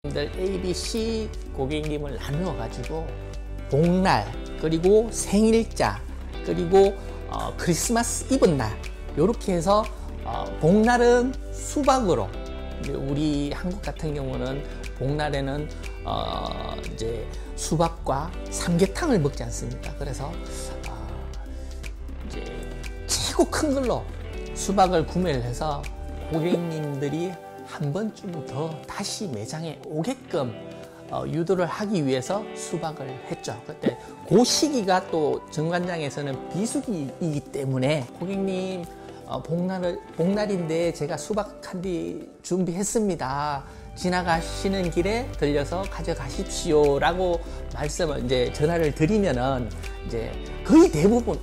A, B, C 고객님을 나누어 가지고 복날 그리고 생일자 그리고 크리스마스 이브날 이렇게 해서 복날은 수박으로, 우리 한국 같은 경우는 복날에는 이제 수박과 삼계탕을 먹지 않습니까? 그래서 이제 최고 큰 걸로 수박을 구매를 해서 고객님들이 한 번쯤 더 다시 매장에 오게끔 유도를 하기 위해서 수박을 했죠. 그때 그 시기가 또 정관장에서는 비수기이기 때문에 고객님 복날인데 제가 수박 캔디 준비했습니다. 지나가시는 길에 들려서 가져가십시오 라고 말씀을 이제 전화를 드리면은 이제 거의 대부분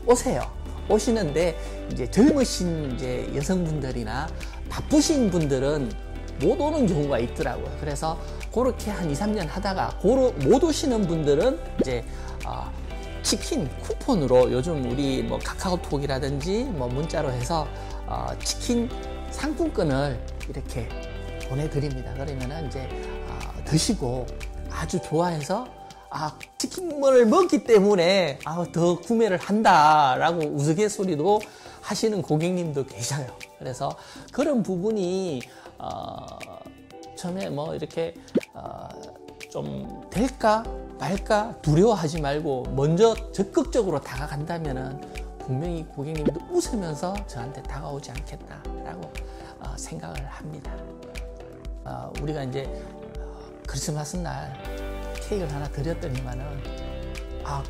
오시는데 이제 젊으신 이제 여성분들이나 바쁘신 분들은 못 오는 경우가 있더라고요. 그래서 그렇게 한 2, 3년 하다가 못 오시는 분들은 이제 치킨 쿠폰으로, 요즘 우리 뭐 카카오톡이라든지 뭐 문자로 해서 치킨 상품권을 이렇게 보내드립니다. 그러면은 이제 드시고 아주 좋아해서 치킨을 먹기 때문에 더 구매를 한다라고 우스갯소리도 하시는 고객님도 계셔요. 그래서 그런 부분이 처음에 뭐 이렇게 좀 될까 말까 두려워하지 말고 먼저 적극적으로 다가간다면은 분명히 고객님도 웃으면서 저한테 다가오지 않겠다라고 생각을 합니다. 우리가 이제 크리스마스 날 케이크를 하나 드렸더니만은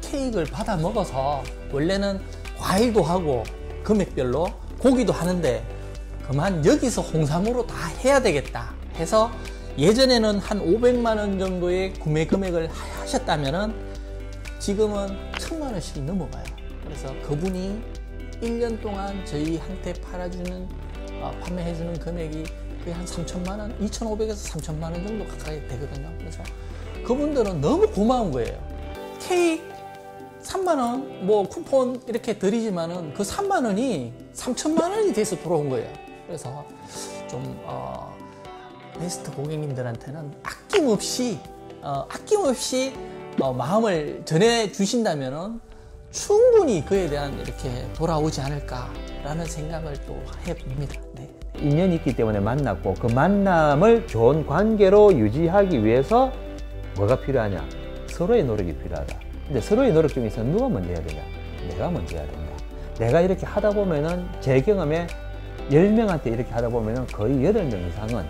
케이크를 받아 먹어서 원래는 과일도 하고 금액별로 고기도 하는데 그만 여기서 홍삼으로 다 해야 되겠다 해서 예전에는 한 500만 원 정도의 구매 금액을 하셨다면은 지금은 1000만 원씩 넘어가요. 그래서 그분이 1년 동안 저희한테 판매해주는 금액이 거의 한 3천만 원, 2,500에서 3천만 원 정도 가까이 되거든요. 그래서 그분들은 너무 고마운 거예요. 케이크 3만 원, 뭐 쿠폰 이렇게 드리지만은 그 3만 원이 3천만 원이 돼서 들어온 거예요. 그래서 좀 베스트 고객님들한테는 아낌없이 마음을 전해 주신다면은 충분히 그에 대한 이렇게 돌아오지 않을까라는 생각을 또 해봅니다. 네. 인연이 있기 때문에 만났고 그 만남을 좋은 관계로 유지하기 위해서 뭐가 필요하냐? 서로의 노력이 필요하다. 근데 서로의 노력 중에서 누가 먼저 해야 되냐? 내가 먼저 해야 된다. 내가 이렇게 하다 보면은 제 경험에 10명한테 이렇게 하다 보면은 거의 8명 이상은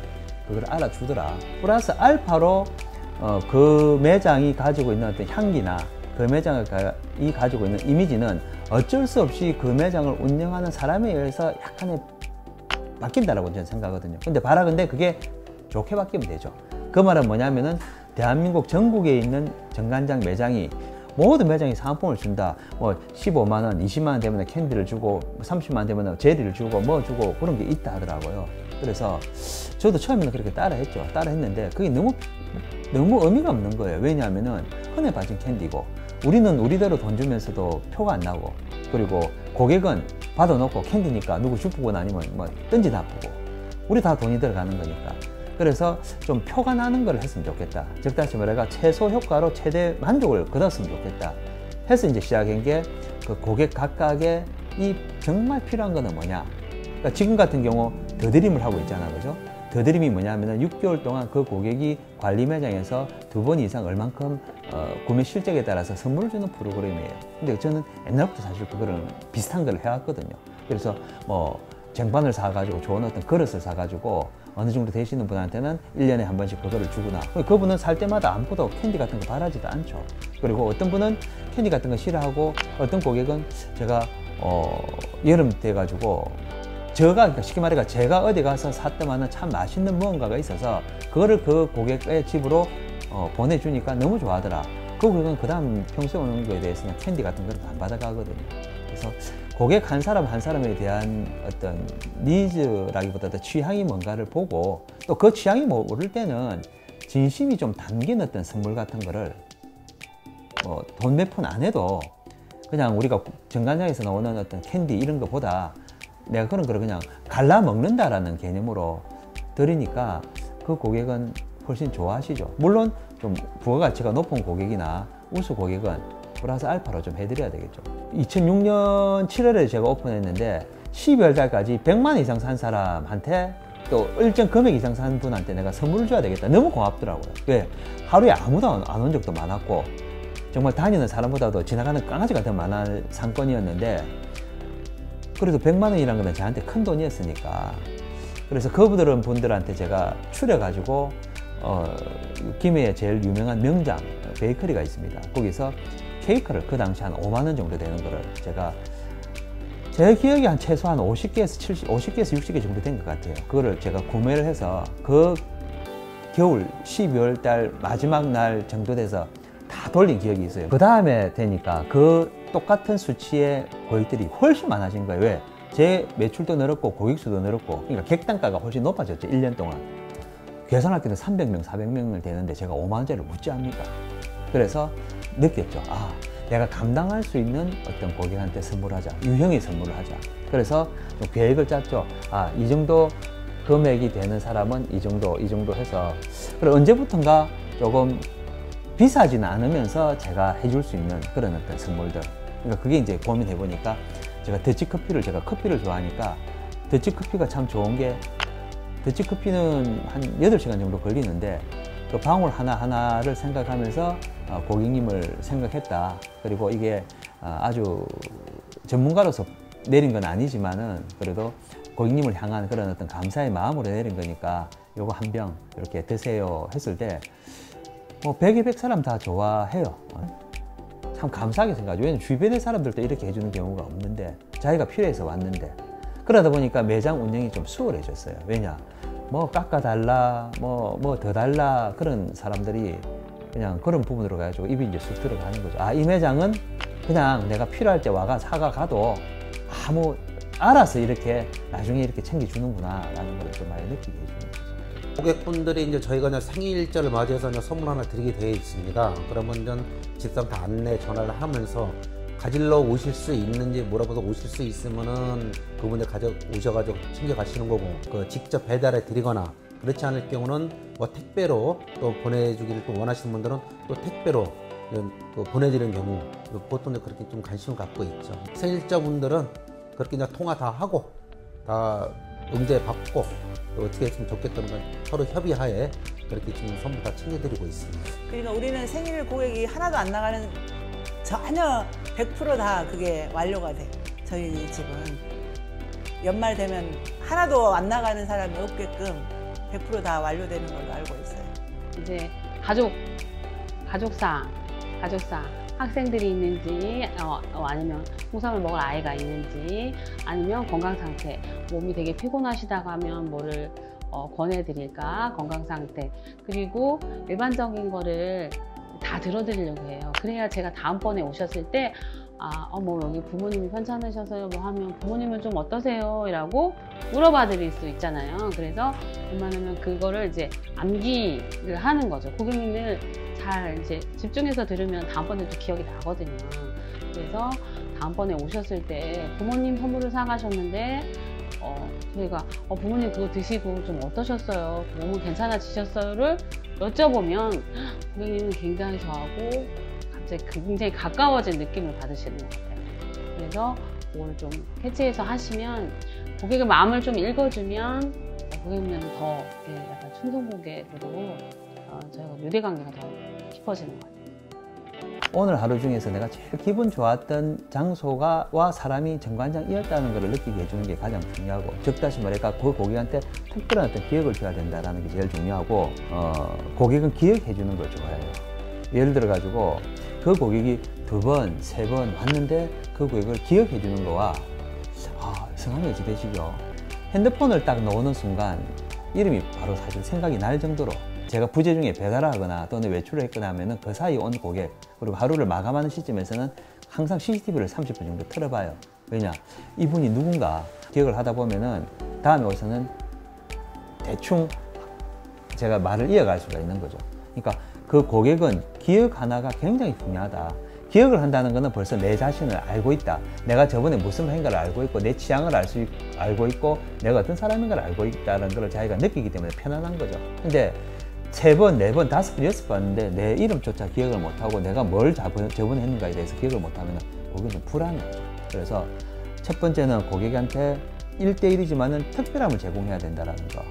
그걸 알아주더라. 플러스 알파로 그 매장이 가지고 있는 어떤 향기나 그 매장이 가지고 있는 이미지는 어쩔 수 없이 그 매장을 운영하는 사람에 의해서 약간의 바뀐다라고 저는 생각하거든요. 근데 바라건대 그게 좋게 바뀌면 되죠. 그 말은 뭐냐면은 대한민국 전국에 있는 정관장 매장이 모든 매장이 상품을 준다. 뭐 15만 원, 20만 원 되면 캔디를 주고 30만 원 되면 제리를 주고 뭐 주고 그런 게 있다 하더라고요. 그래서 저도 처음에는 그렇게 따라했죠. 따라했는데 그게 너무 의미가 없는 거예요. 왜냐하면은 흔해 빠진 캔디고 우리는 우리대로 돈 주면서도 표가 안 나고, 그리고 고객은 받아놓고 캔디니까 누구 주고 아니면 뭐 던지 납부고 우리 다 돈이 들어가는 거니까. 그래서 좀 표가 나는 걸 했으면 좋겠다. 즉 다시 말해가 최소 효과로 최대 만족을 거뒀으면 좋겠다 해서 이제 시작한 게 그 고객 각각의 이 정말 필요한 거는 뭐냐. 그러니까 지금 같은 경우 더드림을 하고 있잖아, 그죠? 더드림이 뭐냐면은 6개월 동안 그 고객이 관리 매장에서 2번 이상 얼만큼 구매 실적에 따라서 선물을 주는 프로그램이에요. 근데 저는 옛날부터 사실 그거를 비슷한 걸 해왔거든요. 그래서 뭐 쟁반을 사가지고 좋은 어떤 그릇을 사가지고 어느 정도 되시는 분한테는 1년에 한 번씩 그거를 주거나, 그분은 살 때마다 아무것도 캔디 같은 거 바라지도 않죠. 그리고 어떤 분은 캔디 같은 거 싫어하고, 어떤 고객은 제가 여름 돼가지고 그러니까 쉽게 말해가 제가 어디 가서 샀더만은 참 맛있는 무언가가 있어서 그거를 그 고객의 집으로 보내주니까 너무 좋아하더라. 그건 그 다음 평소에 오는 거에 대해서는 캔디 같은 걸 안 받아가거든요. 그래서 고객 한 사람 한 사람에 대한 어떤 니즈라기보다도 취향이 뭔가를 보고, 또 그 취향이 모를 때는 진심이 좀 담긴 어떤 선물 같은 거를 돈 몇 푼 안 해도 그냥 우리가 정관장에서 나오는 어떤 캔디 이런 거보다 내가 그런 거를 그냥 갈라 먹는다라는 개념으로 드리니까 그 고객은 훨씬 좋아하시죠. 물론 좀 부가가치가 높은 고객이나 우수 고객은 플러스 알파로 좀 해드려야 되겠죠. 2006년 7월에 제가 오픈했는데 12월 달까지 100만 원 이상 산 사람한테 또 일정 금액 이상 산 분한테 내가 선물을 줘야 되겠다. 너무 고맙더라고요. 왜? 하루에 아무도 안 온 적도 많았고 정말 다니는 사람보다도 지나가는 강아지가 더 많은 상권이었는데 그래도 100만 원이라는 건 저한테 큰 돈이었으니까 그래서 그분들한테 제가 추려가지고 김해에 제일 유명한 명장 베이커리가 있습니다. 거기서 케이크를 그 당시 한 5만 원 정도 되는 거를 제가 제 기억에 한 최소한 50개에서 60개 정도 된 것 같아요. 그거를 제가 구매를 해서 그 겨울 12월 달 마지막 날 정도 돼서 다 돌린 기억이 있어요. 그 다음에 되니까 그 똑같은 수치의 고객들이 훨씬 많아진 거예요. 왜? 제 매출도 늘었고 고객 수도 늘었고 그러니까 객단가가 훨씬 높아졌죠. 1년 동안. 계산할 때는 300명, 400명을 되는데 제가 5만 원짜리를 묻지 않습니까? 그래서 느꼈죠. 아, 내가 감당할 수 있는 어떤 고객한테 선물하자. 유형의 선물을 하자. 그래서 좀 계획을 짰죠. 아, 이 정도 금액이 되는 사람은 이 정도 해서 그리고 언제부턴가 조금 비싸지는 않으면서 제가 해줄 수 있는 그런 어떤 선물들. 그러니까 그게 이제 고민해 보니까 제가 더치커피를 제가 커피를 좋아하니까 더치커피가 참 좋은 게 더치커피는 한 8시간 정도 걸리는데 그 방울 하나하나를 생각하면서 고객님을 생각했다. 그리고 이게 아주 전문가로서 내린 건 아니지만은 그래도 고객님을 향한 그런 어떤 감사의 마음으로 내린 거니까 요거 한 병 이렇게 드세요 했을 때 뭐 100에 100 사람 다 좋아해요. 참 감사하게 생각하죠. 왜냐면 주변의 사람들도 이렇게 해주는 경우가 없는데 자기가 필요해서 왔는데 그러다 보니까 매장 운영이 좀 수월해졌어요. 왜냐? 뭐 깎아달라, 뭐 더 달라 그런 사람들이 그냥 그런 부분으로 가지고 입이 이제 쑥 들어가는 거죠. 아, 이 매장은 그냥 내가 필요할 때 와가 사가 가도 아무 알아서 이렇게 나중에 이렇게 챙겨주는구나 라는 걸 좀 많이 느끼게 해주는 거죠. 고객분들이 이제 저희가 이제 생일절을 맞이해서 이제 선물 하나 드리게 되어 있습니다. 그러면 이제 집사람 다 안내 전화를 하면서 가지러 오실 수 있는지 물어봐서 오실 수 있으면은 그분들 오셔가지고 챙겨가시는 거고 그 직접 배달해 드리거나 그렇지 않을 경우는 뭐 택배로 또 보내주기를 또 원하시는 분들은 또 택배로 또 보내드리는 경우 보통 그렇게 좀 관심을 갖고 있죠. 생일자분들은 그렇게 이제 통화 다 하고 다 응대 받고 또 어떻게 했으면 좋겠다는 걸 서로 협의하에 그렇게 지금 선물 다 챙겨드리고 있습니다. 그러니까 우리는 생일 고객이 하나도 안 나가는 전혀 100% 다 그게 완료가 돼요. 저희 집은 연말 되면 하나도 안 나가는 사람이 없게끔 100% 다 완료되는 걸로 알고 있어요. 이제 가족상 학생들이 있는지 아니면 홍삼을 먹을 아이가 있는지 아니면 건강 상태 몸이 되게 피곤하시다고 하면 뭐를 권해드릴까 건강 상태 그리고 일반적인 거를 다 들어드리려고 해요. 그래야 제가 다음번에 오셨을 때 뭐 여기 부모님이 편찮으셔서요 뭐 하면 부모님은 좀 어떠세요? 이라고 물어봐 드릴 수 있잖아요. 그래서 웬만하면 그거를 이제 암기를 하는 거죠. 고객님을 잘 이제 집중해서 들으면 다음번에도 기억이 나거든요. 그래서 다음번에 오셨을 때 부모님 선물을 사가셨는데 저희가 부모님 그거 드시고 좀 어떠셨어요? 몸은 괜찮아지셨어요?를 여쭤보면 고객님은 굉장히 저하고 갑자기 굉장히 가까워진 느낌을 받으시는 것 같아요. 그래서 그걸 좀 캐치해서 하시면 고객의 마음을 좀 읽어주면 고객님은 더 약간 충성 고객으로 저희가 유대관계가 더 깊어지는 것 같아요. 오늘 하루 중에서 내가 제일 기분 좋았던 장소와 사람이 정관장이었다는 것을 느끼게 해주는 게 가장 중요하고 즉 다시 말해서 그 고객한테 특별한 어떤 기억을 줘야 된다는 게 제일 중요하고 고객은 기억해 주는 걸 좋아해요. 예를 들어 가지고 그 고객이 2번, 3번 왔는데 그 고객을 기억해 주는 거와 성함이 어찌 되시죠? 핸드폰을 딱 넣는 순간 이름이 바로 사실 생각이 날 정도로 제가 부재 중에 배달을 하거나 또는 외출을 했거나 하면은 그 사이 온 고객 그리고 하루를 마감하는 시점에서는 항상 CCTV를 30분 정도 틀어봐요. 왜냐? 이분이 누군가 기억을 하다 보면은 다음에 와서는 대충 제가 말을 이어갈 수가 있는 거죠. 그러니까 그 고객은 기억 하나가 굉장히 중요하다. 기억을 한다는 것은 벌써 내 자신을 알고 있다. 내가 저번에 무슨 행가를 알고 있고 내 취향을 알고 있고 내가 어떤 사람인 걸 알고 있다는 걸 자기가 느끼기 때문에 편안한 거죠. 근데 3번, 4번, 5번, 6번 봤는데 내 이름조차 기억을 못하고 내가 뭘 저번에 했는가에 대해서 기억을 못하면 고객은 좀 불안해요. 그래서 첫 번째는 고객한테 1대1이지만은 특별함을 제공해야 된다는 거.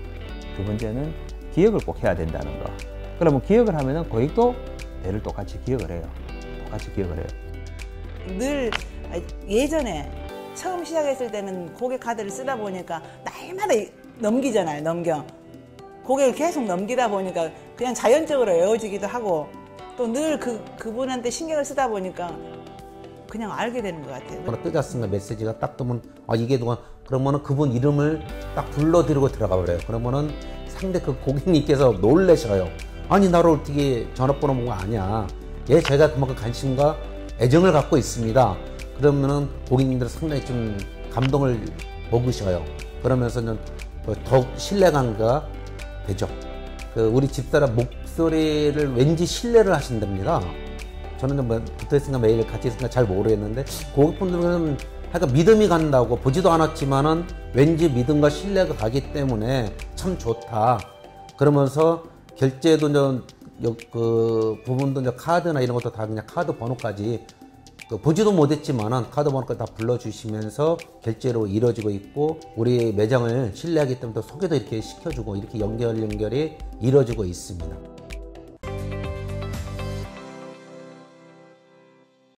두 번째는 기억을 꼭 해야 된다는 거. 그러면 기억을 하면은 고객도 내를 똑같이 기억을 해요. 똑같이 기억을 해요. 늘 예전에 처음 시작했을 때는 고객 카드를 쓰다 보니까 날마다 넘기잖아요. 넘겨. 고객을 계속 넘기다 보니까 그냥 자연적으로 외워지기도 하고 또 늘 그분한테 신경을 쓰다 보니까 그냥 알게 되는 것 같아요. 그런 뜨jas습니다 메시지가 딱 뜨면 이게 누가 그러면은 그분 이름을 딱 불러드리고 들어가 버려요. 그러면은 상대 그 고객님께서 놀라셔요. 아니 나를 어떻게 전화번호 본 거 아냐. 예, 제가 그만큼 관심과 애정을 갖고 있습니다. 그러면은 고객님들은 상당히 좀 감동을 먹으셔요. 그러면서는 더욱 신뢰감가 되죠. 우리 집사람 목소리를 왠지 신뢰를 하신답니다. 저는 뭐 붙어 있으니까 매일 같이 있으니까 잘 모르겠는데 고객분들은 하여간 믿음이 간다고 보지도 않았지만은 왠지 믿음과 신뢰가 가기 때문에 참 좋다. 그러면서 결제도 그 부분도 이제 카드나 이런 것도 다 그냥 카드 번호까지 보지도 못했지만은 카드 번호까지 다 불러주시면서 결제로 이루어지고 있고 우리 매장을 신뢰하기 때문에 또 소개도 이렇게 시켜주고 이렇게 연결이 이루어지고 있습니다.